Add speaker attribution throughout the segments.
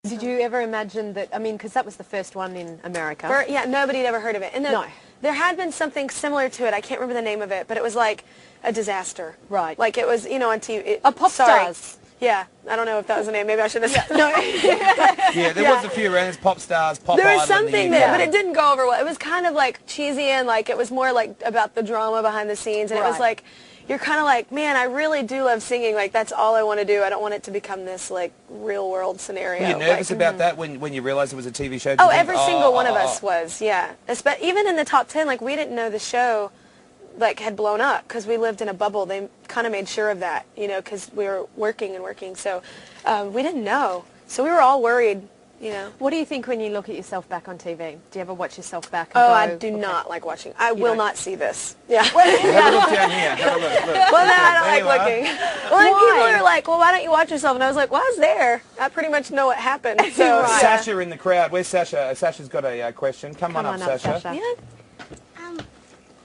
Speaker 1: Did you ever imagine that, I mean, because that was the first one in America.
Speaker 2: Yeah, nobody had ever heard of it. And
Speaker 1: No.
Speaker 2: there had been something similar to it. I can't remember the name of it, but it was like a disaster.
Speaker 1: Right.
Speaker 2: Like it was, you know, on TV.
Speaker 1: A Pop Stars.
Speaker 2: Yeah, I don't know if that was the name. Maybe I should have said no.
Speaker 3: Yeah, there was a few around. Pop Stars, Pop
Speaker 2: There was
Speaker 3: Island,
Speaker 2: something there, but it didn't go over well. It was kind of like cheesy and like it was more like about the drama behind the scenes, and it was like you're kind of like, man, I really do love singing. Like that's all I want to do. I don't want it to become this like real world scenario.
Speaker 3: Were you nervous about that when you realized it was a TV show?
Speaker 2: Oh, every single one of us was, yeah. Even in the top 10, like we didn't know the show like had blown up because we lived in a bubble. They kind of made sure of that, you know, because we were working, so we didn't know. So we were all worried, you know.
Speaker 1: What do you think when you look at yourself back on TV? Do you ever watch yourself back and
Speaker 2: Oh,
Speaker 1: go,
Speaker 2: I do not like watching. I will not see this. Yeah.
Speaker 3: Have a look down here. Have a look.
Speaker 2: Well, no, I don't like looking. Well, then people are like, well, why don't you watch yourself? And I was like, well, I was there. I pretty much know what happened. So,
Speaker 1: Right.
Speaker 3: Sasha in the crowd. Where's Sasha? Sasha's got a question. Come on up, Sasha.
Speaker 2: Yeah.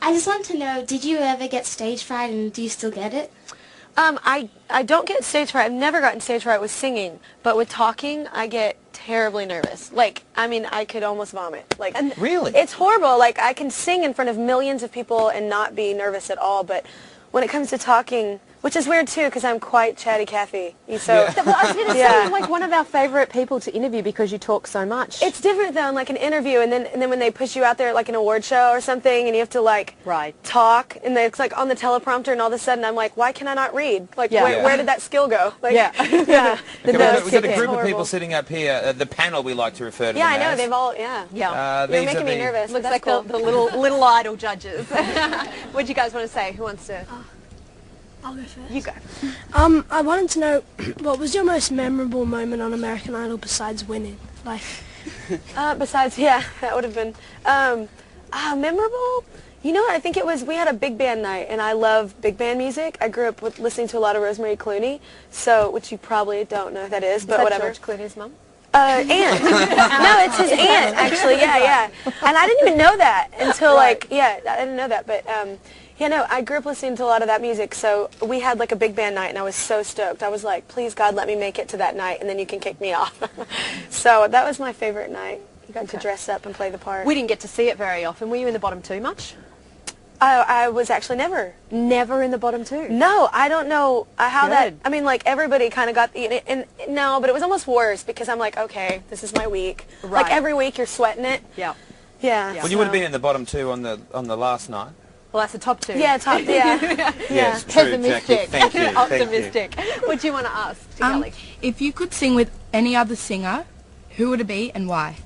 Speaker 4: I just want to know, did you ever get stage fright, and do you still get it?
Speaker 2: I don't get stage fright. I've never gotten stage fright with singing, but with talking, I get terribly nervous. Like, I mean, I could almost vomit. Like,
Speaker 3: Really?
Speaker 2: It's horrible. Like, I can sing in front of millions of people and not be nervous at all, but when it comes to talking, which is weird too, because I'm quite chatty Cathy. So,
Speaker 1: Well, I was going to say, you're like one of our favourite people to interview because you talk so much.
Speaker 2: it's different though in like an interview, and then when they push you out there at like an award show or something, and you have to like talk, and it's like on the teleprompter, and all of a sudden I'm like, why can I not read? Like, where did that skill go? Like,
Speaker 1: Yeah.
Speaker 3: Okay, we've got a group of people sitting up here. The panel, we like to refer to
Speaker 2: Yeah,
Speaker 3: them
Speaker 2: I know.
Speaker 3: as.
Speaker 2: They've all, You're making me nervous.
Speaker 1: Looks
Speaker 2: That's
Speaker 1: like
Speaker 2: cool.
Speaker 1: the little idol judges. What do you guys want to say? Who wants to?
Speaker 5: I'll go first.
Speaker 1: You go.
Speaker 5: I wanted to know, what was your most memorable moment on American Idol besides winning? Like,
Speaker 2: Besides, that would have been memorable. You know what? I think it was, we had a big band night, and I love big band music. I grew up with listening to a lot of Rosemary Clooney, which you probably don't know who that is, but whatever.
Speaker 1: George Clooney's mum?
Speaker 2: Aunt. No, it's his aunt, actually. Yeah. And I didn't even know that until I didn't know that, but I grew up listening to a lot of that music, so we had like a big band night, and I was so stoked. I was like, please God, let me make it to that night, and then you can kick me off. So that was my favorite night. You got to dress up and play the part.
Speaker 1: We didn't get to see it very often. Were you in the bottom two much?
Speaker 2: I was actually never.
Speaker 1: Never in the bottom two?
Speaker 2: No, I don't know how that, I mean, like, everybody kind of got no, but it was almost worse, because I'm like, okay, this is my week.
Speaker 1: Right.
Speaker 2: Like, every week you're sweating it.
Speaker 1: Yeah.
Speaker 2: Yeah.
Speaker 3: Well, you would have been in the bottom two on the last night.
Speaker 1: Well, that's the top two.
Speaker 2: Yeah,
Speaker 3: Yes, true,
Speaker 1: Pessimistic.
Speaker 3: Jackie. Thank you.
Speaker 1: Optimistic. What do you want to ask, Kelly?
Speaker 6: If you could sing with any other singer, who would it be and why?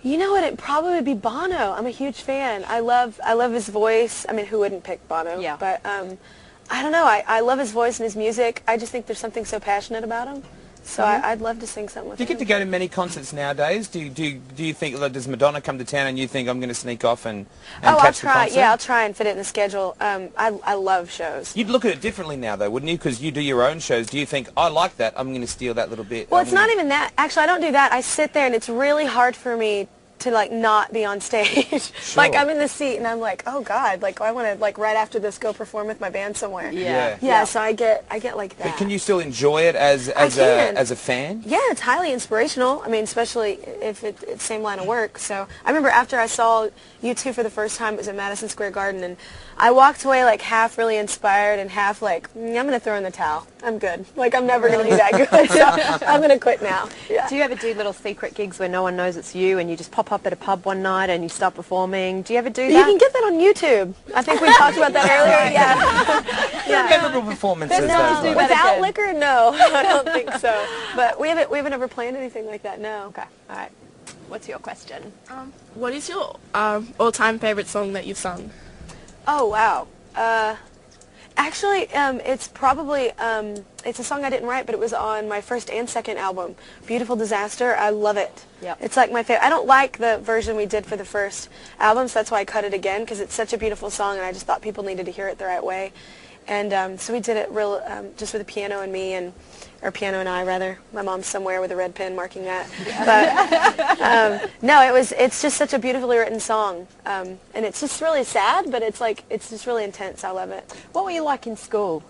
Speaker 2: You know what? It probably would be Bono. I'm a huge fan. I love his voice. I mean, who wouldn't pick Bono?
Speaker 1: Yeah.
Speaker 2: But I don't know. I love his voice and his music. I just think there's something so passionate about him. So I'd love to sing something with him.
Speaker 3: Do you get to go to many concerts nowadays? Do you think, like, does Madonna come to town and you think I'm going to sneak off and catch the concert?
Speaker 2: Yeah, I'll try and fit it in the schedule. I love shows.
Speaker 3: You'd look at it differently now, though, wouldn't you? Because you do your own shows. Do you think, I like that, I'm going to steal that little bit?
Speaker 2: Well, it's not even that. Actually, I don't do that. I sit there, and it's really hard for me to like not be on stage. Like, I'm in the seat and I'm like, oh God, like I want to like right after this go perform with my band somewhere.
Speaker 1: Yeah.
Speaker 2: So I get like that.
Speaker 3: But can you still enjoy it as a fan?
Speaker 2: Yeah, it's highly inspirational. I mean, especially if it's the same line of work. So I remember after I saw U2 for the first time, it was at Madison Square Garden, and I walked away like half really inspired and half like, I'm going to throw in the towel. I'm good. Like, I'm never going to be that good. So I'm going to quit now. Yeah.
Speaker 1: Do you ever do little secret gigs where no one knows it's you and you just pop up at a pub one night and you start performing? Do you ever do that?
Speaker 2: You can get that on YouTube. I think we talked about that earlier. Yeah.
Speaker 3: Memorable performances.
Speaker 2: Without liquor, no. I don't think so. But we haven't ever planned anything like that, no.
Speaker 1: Okay. All right. What's your question?
Speaker 7: What is your all-time favorite song that you've sung?
Speaker 2: Oh, wow. Actually, it's probably, it's a song I didn't write, but it was on my first and second album, Beautiful Disaster. I love it.
Speaker 1: Yep.
Speaker 2: It's like my favorite. I don't like the version we did for the first album, so that's why I cut it again, because it's such a beautiful song, and I just thought people needed to hear it the right way. And so we did it just with the piano and me, or piano and I, rather. My mom's somewhere with a red pen marking that. But no, it's just such a beautifully written song, and it's just really sad, but it's just really intense. I love it.
Speaker 1: What were you like in school?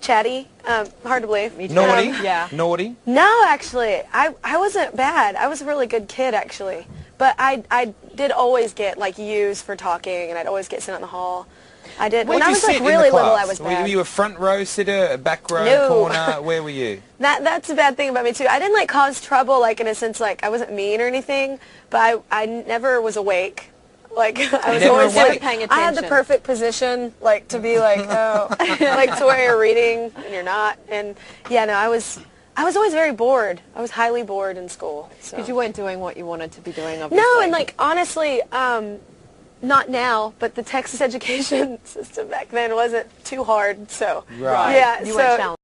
Speaker 2: chatty. Hard to believe.
Speaker 1: Me too.
Speaker 3: Naughty?
Speaker 1: Yeah.
Speaker 3: Naughty?
Speaker 2: No, actually, I wasn't bad. I was a really good kid, actually. But I did always get, like, used for talking, and I'd always get sent out in the hall. I did.
Speaker 3: Where'd
Speaker 2: When I
Speaker 3: you
Speaker 2: was,
Speaker 3: sit
Speaker 2: like,
Speaker 3: in the
Speaker 2: really little,
Speaker 3: class?
Speaker 2: I was
Speaker 3: Were
Speaker 2: bad.
Speaker 3: you a front row sitter, a back row,
Speaker 2: No.
Speaker 3: corner? Where were you?
Speaker 2: That's a bad thing about me, too. I didn't, like, cause trouble, like, in a sense, like, I wasn't mean or anything, but I never was awake. Like, I was
Speaker 3: Never
Speaker 2: always
Speaker 3: awake?
Speaker 1: Paying
Speaker 2: I had the
Speaker 1: attention.
Speaker 2: perfect position, like, to be like, oh, like to where you're reading and you're not. And, yeah, no, I was always very bored. I was highly bored in school. So.
Speaker 1: Because you weren't doing what you wanted to be doing, obviously.
Speaker 2: No, and, like, honestly, not now, but the Texas education system back then wasn't too hard, so.
Speaker 3: Right.
Speaker 2: Yeah,
Speaker 1: You
Speaker 2: so,
Speaker 1: weren't challenged.